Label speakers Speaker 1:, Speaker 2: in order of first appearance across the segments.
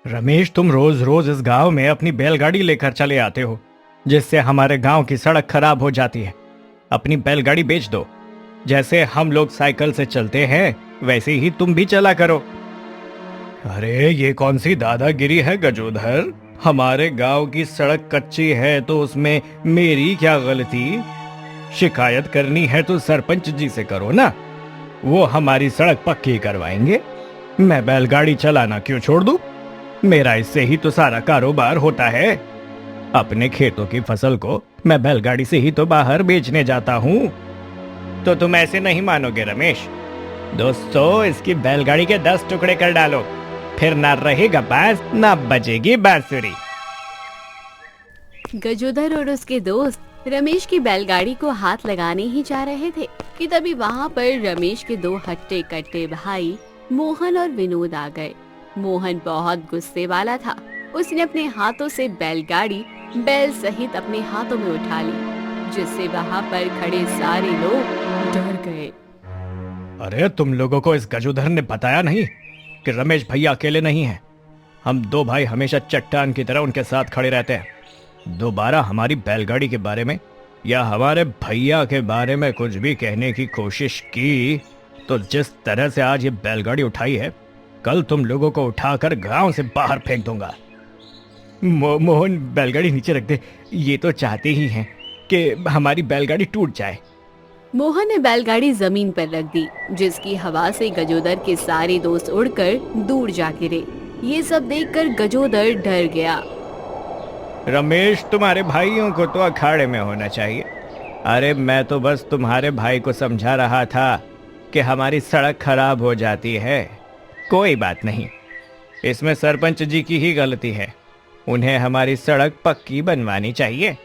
Speaker 1: रमेश, तुम रोज रोज इस गांव में अपनी बैलगाड़ी लेकर चले आते हो, जिससे हमारे गांव की सड़क खराब हो जाती है। अपनी बैलगाड़ी बेच दो। जैसे हम लोग साइकिल से चलते हैं वैसे ही तुम भी चला करो। अरे ये कौन सी दादागिरी है गजोधर? हमारे गांव की सड़क कच्ची है तो उसमें मेरी क्या गलती? शिकायत करनी है तो सरपंच जी से करो ना, वो हमारी सड़क पक्की करवाएंगे। मैं बैलगाड़ी चलाना क्यों छोड़ दूं? मेरा इससे ही तो सारा कारोबार होता है। अपने खेतों की फसल को मैं बैलगाड़ी से ही तो बाहर बेचने जाता हूँ। तो तुम ऐसे नहीं मानोगे रमेश। दोस्तों, इसकी बैलगाड़ी के 10 टुकड़े कर डालो, फिर ना रहेगा बांस ना बजेगी बांसुरी।
Speaker 2: गजोदर और उसके दोस्त रमेश की बैलगाड़ी को हाथ लगाने ही जा रहे थे कि तभी वहाँ पर रमेश के दो हट्टे कट्टे भाई मोहन और विनोद आ गए। मोहन बहुत गुस्से वाला था। उसने अपने हाथों से बैलगाड़ी बैल सहित अपने हाथों में उठा ली, जिससे वहाँ पर खड़े सारे लोग डर गए।
Speaker 1: अरे तुम लोगों को इस गजोधर ने बताया नहीं कि रमेश भैया अकेले नहीं हैं। हम दो भाई हमेशा चट्टान की तरह उनके साथ खड़े रहते हैं। दोबारा हमारी बैलगाड़ी के बारे में या हमारे भैया के बारे में कुछ भी कहने की कोशिश की तो जिस तरह से आज ये बैलगाड़ी उठाई है, कल तुम लोगों को उठाकर गांव से बाहर फेंक दूंगा। मोहन, बैलगाड़ी नीचे रख दे। ये तो चाहते ही हैं कि हमारी बैलगाड़ी टूट जाए।
Speaker 2: मोहन ने बैलगाड़ी जमीन पर रख दी, जिसकी हवा से गजोदर के सारे दोस्त उड़कर दूर जा गिरे। ये सब देखकर गजोदर डर गया।
Speaker 1: रमेश, तुम्हारे भाइयों को तो अखाड़े में होना चाहिए। अरे मैं तो बस तुम्हारे भाई को समझा रहा था कि हमारी सड़क खराब हो जाती है। कोई बात नहीं, इसमें सरपंच जी की ही गलती है। उन्हें हमारी सड़क पक्की बनवानी चाहिए।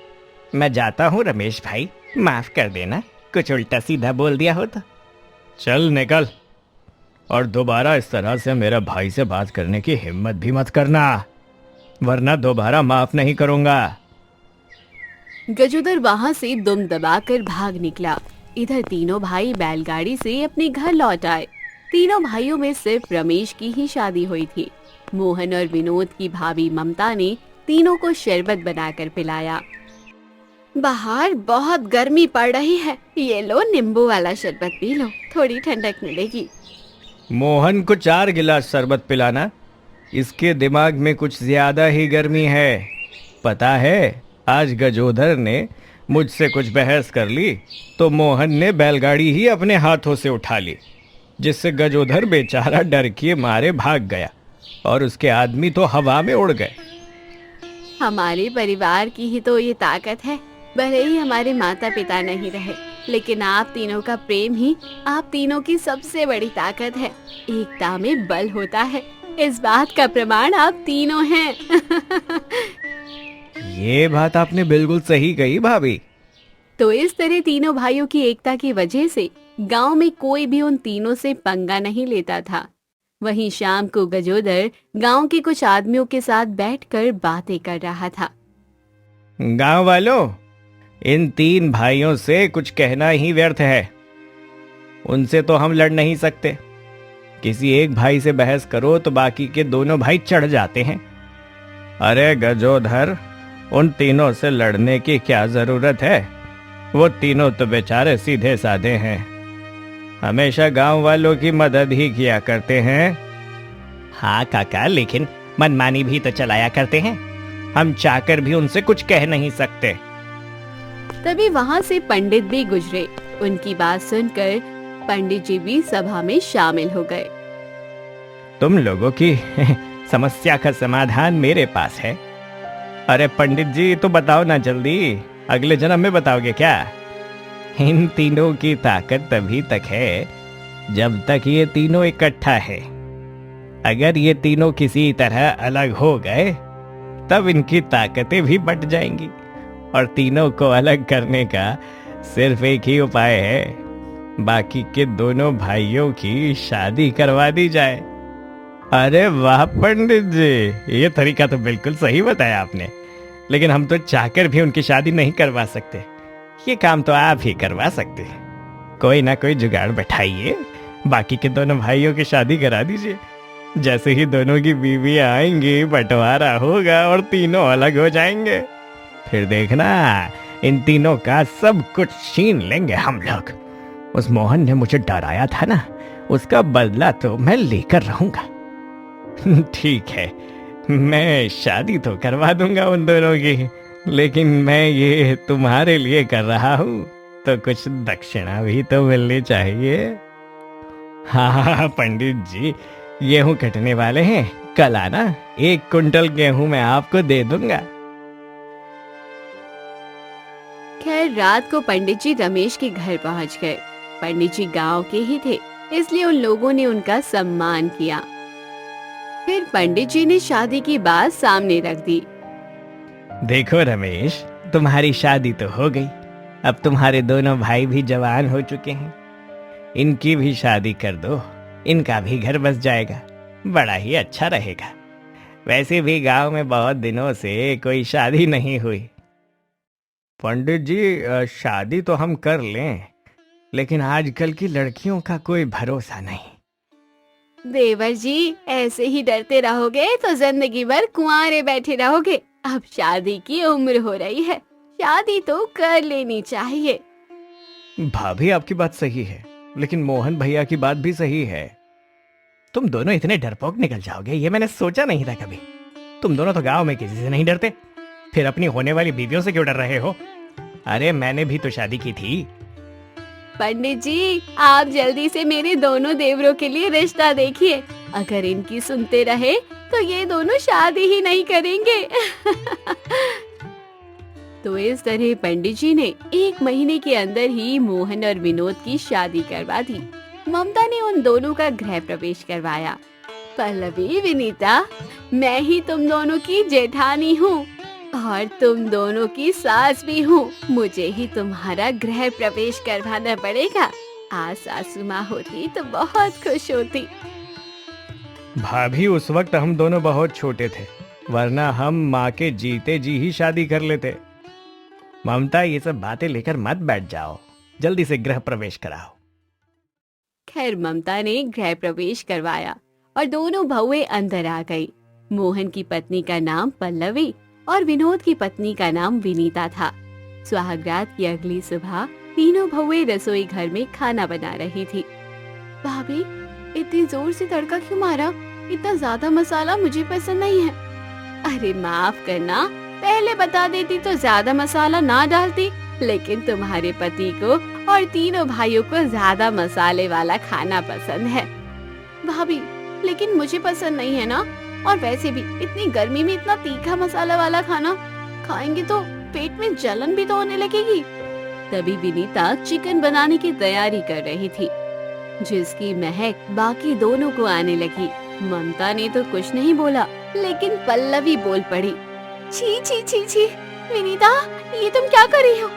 Speaker 1: मैं जाता हूँ रमेश भाई, माफ कर देना, कुछ उल्टा सीधा बोल दिया हो तो। चल निकल, और दोबारा इस तरह से मेरे भाई से बात करने की हिम्मत भी मत करना, वरना दोबारा माफ नहीं करूंगा।
Speaker 2: गजोदर वहाँ से दुम दबाकर भाग निकला। इधर तीनों भाई बैलगाड़ी से अपने घर लौट आए। तीनों भाइयों में सिर्फ रमेश की ही शादी हुई थी। मोहन और विनोद की भाभी ममता ने तीनों को शरबत बनाकर पिलाया। बाहर बहुत गर्मी पड़ रही है, ये लो नींबू वाला शरबत पी लो, थोड़ी ठंडक मिलेगी।
Speaker 1: मोहन को 4 गिलास शरबत पिलाना, इसके दिमाग में कुछ ज्यादा ही गर्मी है। पता है, आज गजोधर ने मुझसे कुछ बहस कर ली तो मोहन ने बैलगाड़ी ही अपने हाथों से उठा ली, जिससे गजोधर बेचारा डर के मारे भाग गया और उसके आदमी तो हवा में उड़ गए।
Speaker 2: हमारे परिवार की ही तो ये ताकत है। भले ही हमारे माता पिता नहीं रहे, लेकिन आप तीनों का प्रेम ही आप तीनों की सबसे बड़ी ताकत है। एकता में बल होता है, इस बात का प्रमाण आप तीनों हैं।
Speaker 1: ये बात आपने बिल्कुल सही कही भाभी।
Speaker 2: तो इस तरह तीनों भाइयों की एकता की वजह से गांव में कोई भी उन तीनों से पंगा नहीं लेता था। वहीं शाम को गजोदर गांव के कुछ आदमियों के साथ बैठकर बातें कर रहा था।
Speaker 1: गांव वालों, इन 3 भाइयों से कुछ कहना ही व्यर्थ है। उनसे तो हम लड़ नहीं सकते। किसी एक भाई से बहस करो तो बाकी के दोनों भाई चढ़ जाते हैं। अरे गजोधर, उन तीनों से लड़ने की क्या जरूरत है? वो तीनों तो बेचारे सीधे साधे हैं, हमेशा गांव वालों की मदद ही किया करते हैं। हाँ काका, लेकिन मनमानी भी तो चलाया करते हैं। हम चाहकर भी उनसे कुछ कह नहीं सकते।
Speaker 2: तभी वहाँ से पंडित भी गुजरे। उनकी बात सुनकर पंडित जी भी सभा में शामिल हो गए।
Speaker 1: तुम लोगों की समस्या का समाधान मेरे पास है। अरे पंडित जी, तो बताओ ना जल्दी, अगले जन्म में बताओगे क्या? इन तीनों की ताकत तभी तक है जब तक ये तीनों इकट्ठा है। अगर ये तीनों किसी तरह अलग हो गए तब इनकी ताकतें भी बट जाएंगी, और तीनों को अलग करने का सिर्फ एक ही उपाय है, बाकी के दोनों भाइयों की शादी करवा दी जाए। अरे वाह पंडित जी, ये तरीका तो बिल्कुल सही बताया आपने, लेकिन हम तो चाहकर भी उनकी शादी नहीं करवा सकते। ये काम तो आप ही करवा सकते हैं। कोई ना कोई जुगाड़ बैठाइए, बाकी के दोनों भाइयों की शादी करा दीजिए। जैसे ही दोनों की बीवी आएंगी बंटवारा होगा और तीनों अलग हो जाएंगे। फिर देखना, इन तीनों का सब कुछ छीन लेंगे हम लोग। उस मोहन ने मुझे डराया था ना, उसका बदला तो मैं लेकर रहूंगा। ठीक है, मैं शादी तो करवा दूंगा उन दोनों की, लेकिन मैं ये तुम्हारे लिए कर रहा हूँ तो कुछ दक्षिणा भी तो मिलनी चाहिए। हाँ पंडित जी, गेहूं कटने वाले हैं, कल आना, 1 कुंटल गेहूं मैं आपको दे दूंगा।
Speaker 2: खैर रात को पंडित जी रमेश के घर पहुंच गए। पंडित जी गांव के ही थे, इसलिए उन लोगों ने उनका सम्मान किया। फिर पंडित जी ने शादी की बात सामने रख दी।
Speaker 1: देखो रमेश, तुम्हारी शादी तो हो गई, अब तुम्हारे दोनों भाई भी जवान हो चुके हैं, इनकी भी शादी कर दो, इनका भी घर बस जाएगा, बड़ा ही अच्छा रहेगा। वैसे भी गांव में बहुत दिनों से कोई शादी नहीं हुई। पंडित जी, शादी तो हम कर लें, लेकिन आजकल की लड़कियों का कोई भरोसा नहीं।
Speaker 2: देवर जी, ऐसे ही डरते रहोगे तो जिंदगी भर कुंवारे बैठे रहोगे। अब शादी की उम्र हो रही है, शादी तो कर लेनी चाहिए।
Speaker 1: भाभी आपकी बात सही है, लेकिन मोहन भैया की बात भी सही है। तुम दोनों इतने डरपोक निकल जाओगे ये मैंने सोचा नहीं था कभी। तुम दोनों तो गांव में किसी से नहीं डरते, फिर अपनी होने वाली बीवियों से क्यों डर रहे हो? अरे मैंने भी तो शादी की थी।
Speaker 2: पंडित जी, आप जल्दी से मेरे दोनों देवरों के लिए रिश्ता देखिए। अगर इनकी सुनते रहे तो ये दोनों शादी ही नहीं करेंगे। तो इस तरह पंडित जी ने 1 महीने के अंदर ही मोहन और विनोद की शादी करवा दी। ममता ने उन दोनों का गृह प्रवेश करवाया। पल्लवी, विनीता, मैं ही तुम दोनों की जेठानी हूँ और तुम दोनों की सास भी हूँ। मुझे ही तुम्हारा गृह प्रवेश करवाना पड़ेगा। आज सासू माँ होती तो बहुत खुश होती।
Speaker 1: भाभी, उस वक्त हम दोनों बहुत छोटे थे, वरना हम माँ के जीते जी ही शादी कर लेते। ममता, ये सब बातें लेकर मत बैठ जाओ, जल्दी से गृह प्रवेश कराओ।
Speaker 2: खैर ममता ने गृह प्रवेश करवाया और दोनों बहुएं अंदर आ गई। मोहन की पत्नी का नाम पल्लवी और विनोद की पत्नी का नाम विनीता था। सुहागरात की अगली सुबह तीनों बहुएं रसोई घर में खाना बना रही थी। भाभी, इतनी जोर से तड़का क्यों मारा? इतना ज्यादा मसाला मुझे पसंद नहीं है। अरे माफ करना, पहले बता देती तो ज्यादा मसाला ना डालती, लेकिन तुम्हारे पति को और तीनों भाइयों को ज्यादा मसाले वाला खाना पसंद है। भाभी, लेकिन मुझे पसंद नहीं है ना, और वैसे भी इतनी गर्मी में इतना तीखा मसाला वाला खाना खाएंगे तो पेट में जलन भी तो होने लगेगी। तभी विनीता चिकन बनाने की तैयारी कर रही थी, जिसकी महक बाकी दोनों को आने लगी। ममता ने तो कुछ नहीं बोला, लेकिन पल्लवी बोल पड़ी। छी छी छी छी, विनीता, ये तुम क्या कर रही हो?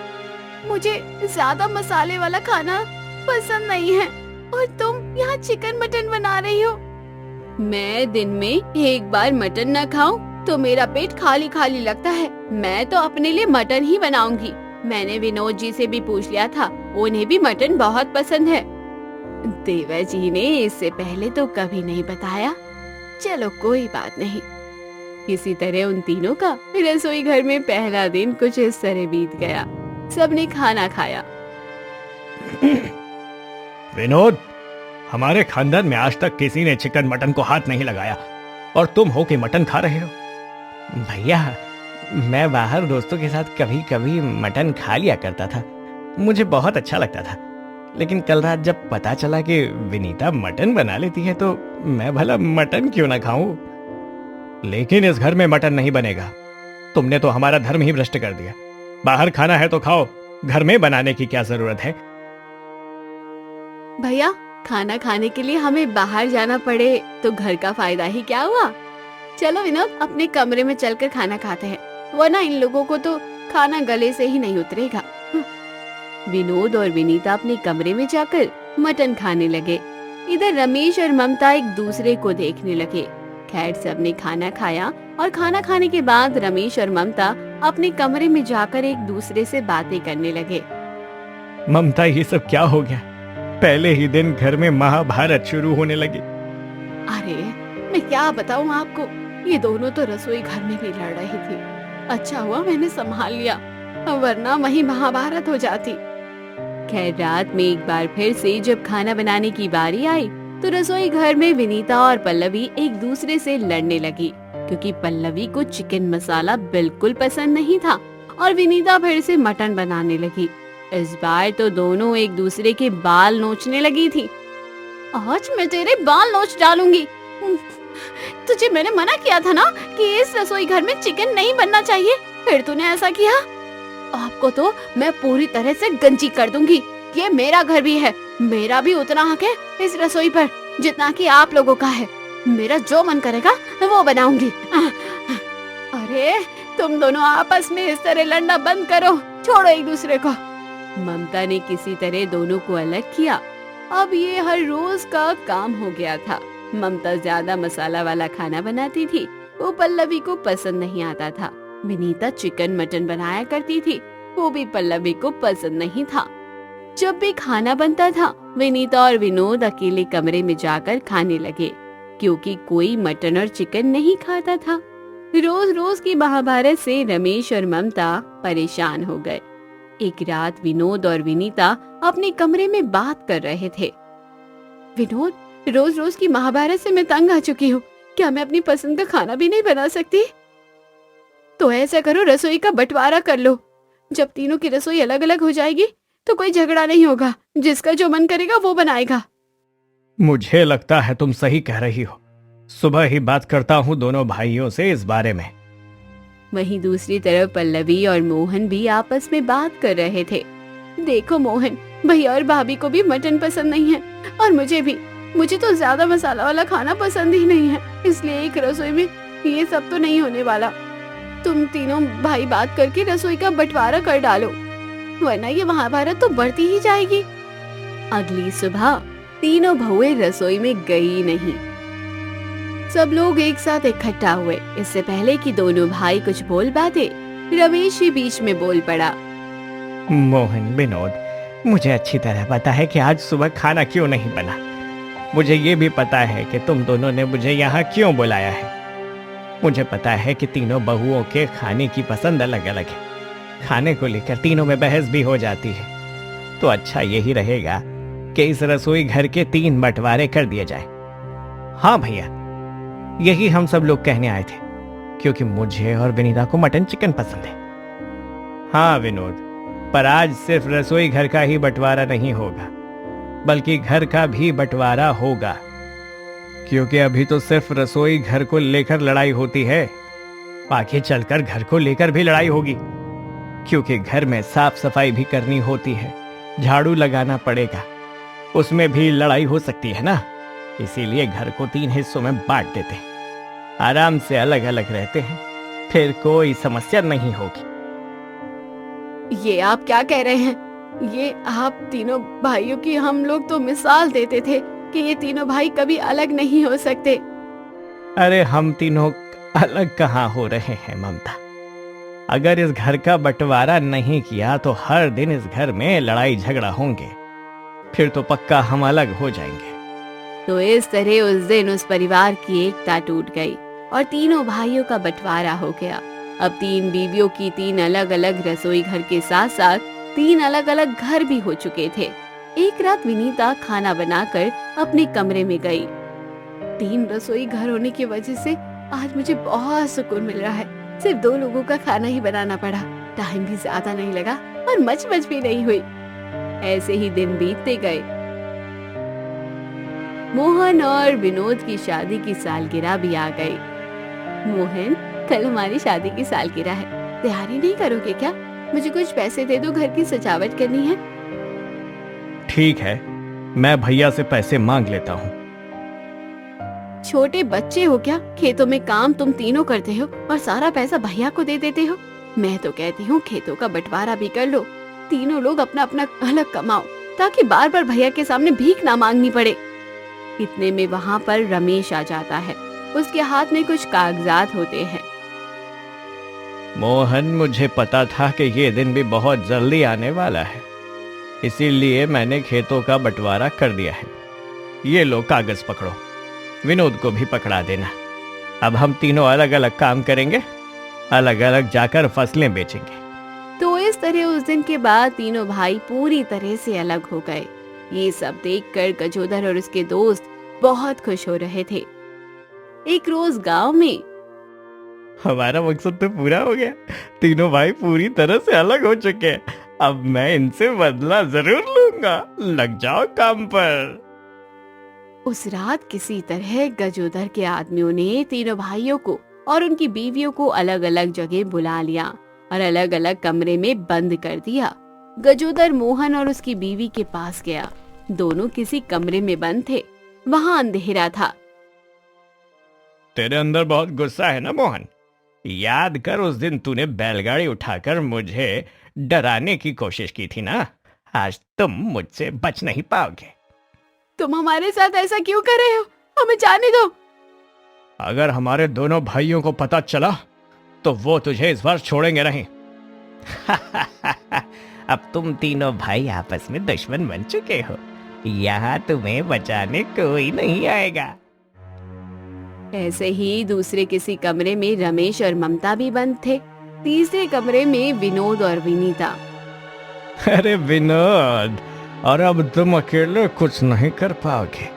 Speaker 2: मुझे ज्यादा मसाले वाला खाना पसंद नहीं है और तुम यहाँ चिकन मटन बना रही हो। मैं दिन में 1 बार मटन न खाऊं तो मेरा पेट खाली खाली लगता है। मैं तो अपने लिए मटन ही बनाऊंगी। मैंने विनोद जी से भी पूछ लिया था, उन्हें भी मटन बहुत पसंद है। देवर जी ने इससे पहले तो कभी नहीं बताया। चलो कोई बात नहीं। किसी तरह उन तीनों का रसोई घर में पहला दिन कुछ इस तरह बीत गया। सबने खाना खाया।
Speaker 1: विनोद, हमारे खानदान में आज तक किसी ने चिकन मटन को हाथ नहीं लगाया और तुम हो कि मटन खा रहे हो। भैया, मैं बाहर दोस्तों के साथ कभी कभी मटन खा लिया करता था, मुझे बहुत अच्छा लगता था, लेकिन कल रात जब पता चला कि विनीता मटन बना लेती है तो मैं भला मटन क्यों ना खाऊं। लेकिन इस घर में मटन नहीं बनेगा। तुमने तो हमारा धर्म ही भ्रष्ट कर दिया। बाहर खाना है तो खाओ, घर में बनाने की क्या जरूरत है।
Speaker 2: भैया, खाना खाने के लिए हमें बाहर जाना पड़े तो घर का फायदा ही क्या हुआ। चलो विनोद, अपने कमरे में चलकर खाना खाते हैं, वरना इन लोगों को तो खाना गले से ही नहीं उतरेगा। विनोद और विनीता अपने कमरे में जाकर मटन खाने लगे। इधर रमेश और ममता एक दूसरे को देखने लगे। खैर सबने खाना खाया और खाना खाने के बाद रमेश और ममता अपने कमरे में जाकर एक दूसरे से बातें करने लगे।
Speaker 1: ममता, ये सब क्या हो गया? पहले ही दिन घर में महाभारत शुरू होने लगी।
Speaker 2: अरे मैं क्या बताऊं आपको, ये दोनों तो रसोई घर में भी लड़ रही थी। अच्छा हुआ मैंने संभाल लिया, वरना वहीं महाभारत हो जाती। खैर रात में एक बार फिर से जब खाना बनाने की बारी आई तो रसोई घर में विनीता और पल्लवी एक दूसरे से लड़ने लगी, क्योंकि पल्लवी को चिकन मसाला बिल्कुल पसंद नहीं था और विनीता फिर से मटन बनाने लगी। इस बार तो दोनों एक दूसरे के बाल नोचने लगी थी। आज मैं तेरे बाल नोच डालूंगी। तुझे मैंने मना किया था ना कि इस रसोई घर में चिकन नहीं बनना चाहिए, फिर तूने ऐसा किया। आपको तो मैं पूरी तरह से गंजी कर दूंगी। ये मेरा घर भी है, मेरा भी उतना हक है इस रसोई पर जितना कि आप लोगों का है। मेरा जो मन करेगा वो बनाऊंगी। अरे तुम दोनों आपस में इस तरह लड़ना बंद करो, छोड़ो एक दूसरे को। ममता ने किसी तरह दोनों को अलग किया। अब ये हर रोज का काम हो गया था। ममता ज्यादा मसाला वाला खाना बनाती थी, वो पल्लवी को पसंद नहीं आता था। विनीता चिकन मटन बनाया करती थी, वो भी पल्लवी को पसंद नहीं था। जब भी खाना बनता था विनीता और विनोद अकेले कमरे में जाकर खाने लगे, क्योंकि कोई मटन और चिकन नहीं खाता था। रोज रोज की महाभारत से रमेश और ममता परेशान हो गए। एक रात विनोद और विनीता अपने कमरे में बात कर रहे थे। विनोद, रोज रोज की महाभारत से मैं तंग आ चुकी हूँ, क्या मैं अपनी पसंद का खाना भी नहीं बना सकती? तो ऐसा करो, रसोई का बंटवारा कर लो। जब तीनों की रसोई अलग अलग हो जाएगी तो कोई झगड़ा नहीं होगा, जिसका जो मन करेगा वो बनाएगा।
Speaker 1: मुझे लगता है तुम सही कह रही हो। सुबह ही बात करता हूँ दोनों भाइयों से इस बारे में।
Speaker 2: वहीं दूसरी तरफ पल्लवी और मोहन भी आपस में बात कर रहे थे। देखो मोहन, भैया और भाभी को भी मटन पसंद नहीं है और मुझे भी। मुझे तो ज्यादा मसाला वाला खाना पसंद ही नहीं है, इसलिए एक रसोई में ये सब तो नहीं होने वाला। तुम तीनों भाई बात करके रसोई का बंटवारा कर डालो, वरना ये महाभारत तो बढ़ती ही जाएगी। अगली सुबह तीनों बहुएं रसोई में गई नहीं। सब लोग एक साथ इकट्ठा हुए। इससे पहले कि दोनों भाई कुछ बोल पाते, रमेश ही बीच में बोल पड़ा।
Speaker 1: मोहन, विनोद, मुझे अच्छी तरह पता है कि आज सुबह खाना क्यों नहीं बना। मुझे ये भी पता है कि तुम दोनों ने मुझे यहाँ क्यों बुलाया है। मुझे पता है कि तीनों बहुओं के खाने की पसंद अलग अलग है। खाने को लेकर तीनों में बहस भी हो जाती है। तो अच्छा यही रहेगा कि इस रसोई घर के 3 बंटवारे कर दिए जाए। हाँ भैया, यही हम सब लोग कहने आए थे, क्योंकि मुझे और विनीता को मटन चिकन पसंद है। हाँ विनोद, पर आज सिर्फ रसोई घर का ही बंटवारा नहीं होगा, बल्कि घर का भी बंटवारा होगा, क्योंकि अभी तो सिर्फ रसोई घर को लेकर लड़ाई होती है। आगे चलकर घर को लेकर भी लड़ाई होगी, क्योंकि घर में साफ सफाई भी करनी होती है, झाड़ू लगाना पड़ेगा, उसमें भी लड़ाई हो सकती है ना। इसीलिए घर को 3 हिस्सों में बांट देते हैं, आराम से अलग अलग रहते हैं, फिर कोई समस्या नहीं होगी।
Speaker 2: ये आप क्या कह रहे हैं? ये आप तीनों भाइयों की हम लोग तो मिसाल देते थे कि ये तीनों भाई कभी अलग नहीं हो सकते।
Speaker 1: अरे हम तीनों अलग कहाँ हो रहे हैं ममता। अगर इस घर का बंटवारा नहीं किया तो हर दिन इस घर में लड़ाई झगड़ा होंगे, फिर तो पक्का हम अलग हो जाएंगे।
Speaker 2: तो इस तरह उस दिन उस परिवार की एकता टूट गई और तीनों भाइयों का बंटवारा हो गया। अब 3 बीवियों की 3 अलग अलग रसोई घर के साथ साथ 3 अलग अलग घर भी हो चुके थे। एक रात विनीता खाना बनाकर अपने कमरे में गई। 3 रसोई घर होने की वजह से आज मुझे बहुत सुकून मिल रहा है। सिर्फ 2 लोगों का खाना ही बनाना पड़ा, टाइम भी ज्यादा नहीं लगा और मच भी नहीं हुई। ऐसे ही दिन बीतते गए। मोहन और विनोद की शादी की सालगिरह भी आ गई। मोहन, कल हमारी शादी की सालगिरह है, तैयारी नहीं करोगे क्या? मुझे कुछ पैसे दे दो, घर की सजावट करनी है।
Speaker 1: ठीक है, मैं भैया से पैसे मांग लेता हूँ।
Speaker 2: छोटे बच्चे हो क्या? खेतों में काम तुम तीनों करते हो और सारा पैसा भैया को दे देते हो। मैं तो कहती हूँ खेतों का बंटवारा भी कर लो, तीनों लोग अपना अपना अलग कमाओ, ताकि बार बार भैया के सामने भीख ना मांगनी पड़े। इतने में वहाँ पर रमेश आ जाता है। उसके हाथ में कुछ कागजात होते हैं।
Speaker 1: मोहन, मुझे पता था कि ये दिन भी बहुत जल्दी आने वाला है, इसीलिए मैंने खेतों का बंटवारा कर दिया है। ये लो कागज पकड़ो, विनोद को भी पकड़ा देना। अब हम तीनों अलग अलग काम करेंगे, अलग अलग जाकर फसलें बेचेंगे।
Speaker 2: तो इस तरह उस दिन के बाद तीनों भाई पूरी तरह से अलग हो गए। ये सब देखकर गजोदर और उसके दोस्त बहुत खुश हो रहे थे। एक रोज गांव में
Speaker 1: हमारा मकसद तो पूरा हो गया, तीनों भाई पूरी तरह से अलग हो चुके हैं। अब मैं इनसे बदला जरूर लूंगा, लग जाओ काम पर।
Speaker 2: उस रात किसी तरह गजोदर के आदमियों ने तीनों भाइयों को और उनकी बीवियों को अलग अलग जगह बुला लिया और अलग अलग कमरे में बंद कर दिया। गजोदर मोहन और उसकी बीवी के पास गया। दोनों किसी कमरे में बंद थे। वहाँ अंधेरा था।
Speaker 1: तेरे अंदर बहुत गुस्सा है ना मोहन? याद कर उस दिन तूने बैलगाड़ी उठाकर मुझे डराने की कोशिश की थी ना। आज तुम मुझसे बच नहीं पाओगे।
Speaker 2: तुम हमारे साथ ऐसा क्यों कर रहे हो? हमें जाने दो।
Speaker 1: अगर हमारे दोनों भाइयों को पता चला तो वो तुझे इस बार छोड़ेंगे नहीं। अब तुम तीनों भाई आपस में दुश्मन बन चुके हो। यहाँ तुम्हें बचाने कोई नहीं आएगा।
Speaker 2: ऐसे ही दूसरे किसी कमरे में रमेश और ममता भी बंद थे। तीसरे कमरे में विनोद और विनीता।
Speaker 1: अरे विनोद, और अब तुम अकेले कुछ नहीं कर पाओगे।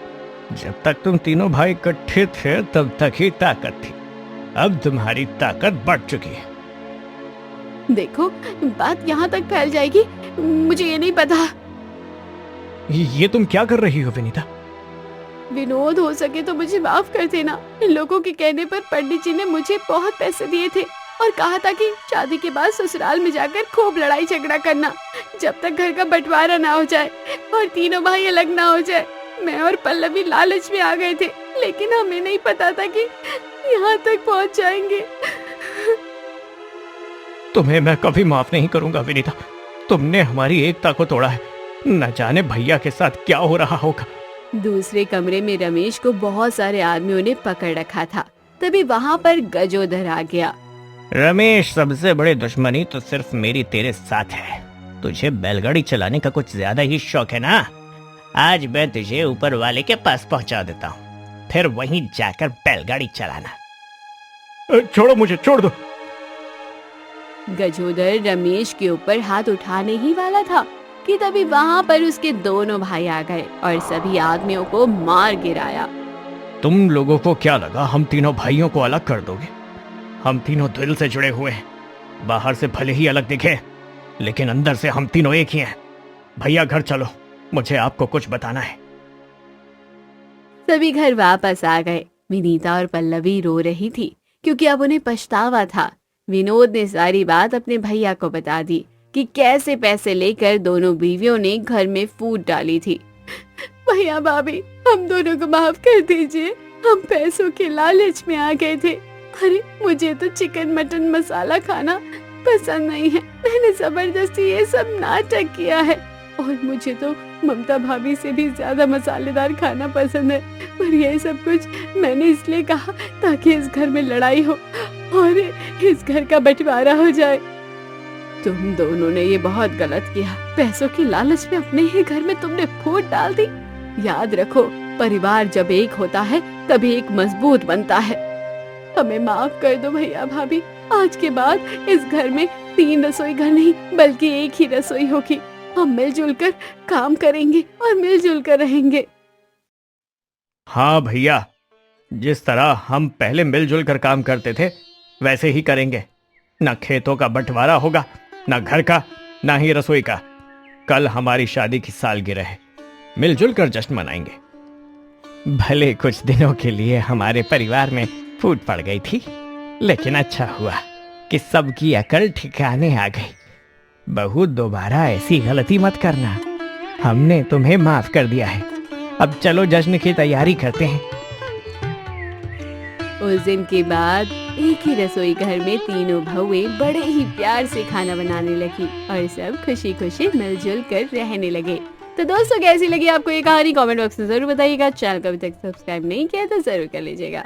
Speaker 1: जब तक तुम तीनों भाई इकट्ठे थे तब तक ही ताकत थी। अब तुम्हारी ताकत बढ़ चुकी है।
Speaker 2: देखो, बात यहाँ तक फैल जाएगी, मुझे ये नहीं पता।
Speaker 1: ये तुम क्या कर रही हो विनीता?
Speaker 2: विनोद, हो सके तो मुझे माफ कर देना। इन लोगों के कहने पर पंडित जी ने मुझे बहुत पैसे दिए थे और कहा था कि शादी के बाद ससुराल में जाकर खूब लड़ाई झगड़ा करना, जब तक घर का बंटवारा ना हो जाए और तीनों भाई अलग ना हो जाए। मैं और पल्लवी लालच में आ गए थे, लेकिन हमें नहीं पता था कि यहाँ तक पहुँच जाएंगे।
Speaker 1: तुम्हें मैं कभी माफ नहीं करूंगा विनीता। तुमने हमारी एकता को तोड़ा है। न जाने भैया के साथ क्या हो रहा होगा।
Speaker 2: दूसरे कमरे में रमेश को बहुत सारे आदमियों ने पकड़ रखा था। तभी वहाँ पर गजोदर आ गया।
Speaker 1: रमेश, सबसे बड़ी दुश्मनी तो सिर्फ मेरी तेरे साथ है। तुझे बैलगाड़ी चलाने का कुछ ज्यादा ही शौक है ना। आज मैं तुझे ऊपर वाले के पास पहुंचा देता हूँ, फिर वहीं जाकर बैलगाड़ी चलाना। छोड़ो मुझे, छोड़ दो।
Speaker 2: गजोदर रमेश के ऊपर हाथ उठाने ही वाला था कि तभी वहाँ पर उसके दोनों भाई आ गए और सभी आदमियों को मार गिराया।
Speaker 1: तुम लोगों को क्या लगा हम तीनों भाइयों को अलग कर दोगे? हम तीनों दिल से जुड़े हुए हैं। बाहर से भले ही अलग दिखे, लेकिन अंदर से हम तीनों एक ही हैं। भैया घर चलो, मुझे आपको कुछ बताना है।
Speaker 2: सभी घर वापस आ गए। विनीता और पल्लवी रो रही थी क्योंकि अब उन्हें पछतावा था। विनोद ने सारी बात अपने भैया को बता दी कि कैसे पैसे लेकर दोनों बीवियों ने घर में फूट डाली थी। भैया भाभी, हम दोनों को माफ कर दीजिए। हम पैसों के लालच में आ गए थे। अरे, मुझे तो चिकन मटन मसाला खाना पसंद नहीं है। मैंने जबरदस्ती ये सब नाटक किया है और मुझे तो ममता भाभी से भी ज्यादा मसालेदार खाना पसंद है। पर ये सब कुछ मैंने इसलिए कहा ताकि इस घर में लड़ाई हो और इस घर का बंटवारा हो जाए। तुम दोनों ने ये बहुत गलत किया। पैसों की लालच में अपने ही घर में तुमने फूट डाल दी। याद रखो, परिवार जब एक होता है तभी एक मजबूत बनता है। हमें माफ कर दो भैया भाभी। आज के बाद इस घर में 3 रसोई घर नहीं बल्कि एक ही रसोई होगी। हम मिलजुल कर काम करेंगे और मिलजुल कर रहेंगे।
Speaker 1: हाँ भैया, जिस तरह हम पहले मिलजुल कर काम करते थे वैसे ही करेंगे। न खेतों का बंटवारा होगा, न घर का, न ही रसोई का। कल हमारी शादी की सालगिरह है, मिलजुल कर जश्न मनाएंगे। भले कुछ दिनों के लिए हमारे परिवार में फूट पड़ गई थी, लेकिन अच्छा हुआ कि सबकी अकल ठिकाने आ गई। बहू, दोबारा ऐसी गलती मत करना। हमने तुम्हें माफ कर दिया है। अब चलो जश्न की तैयारी करते हैं।
Speaker 2: उस दिन के बाद एक ही रसोई घर में तीनों बहुएं बड़े ही प्यार से खाना बनाने लगी और सब खुशी खुशी मिलजुल कर रहने लगे। तो दोस्तों, कैसी लगी आपको ये कहानी? कमेंट बॉक्स में जरूर बताइएगा। चैनल को अभी तक सब्सक्राइब नहीं किया तो जरूर कर लीजिएगा।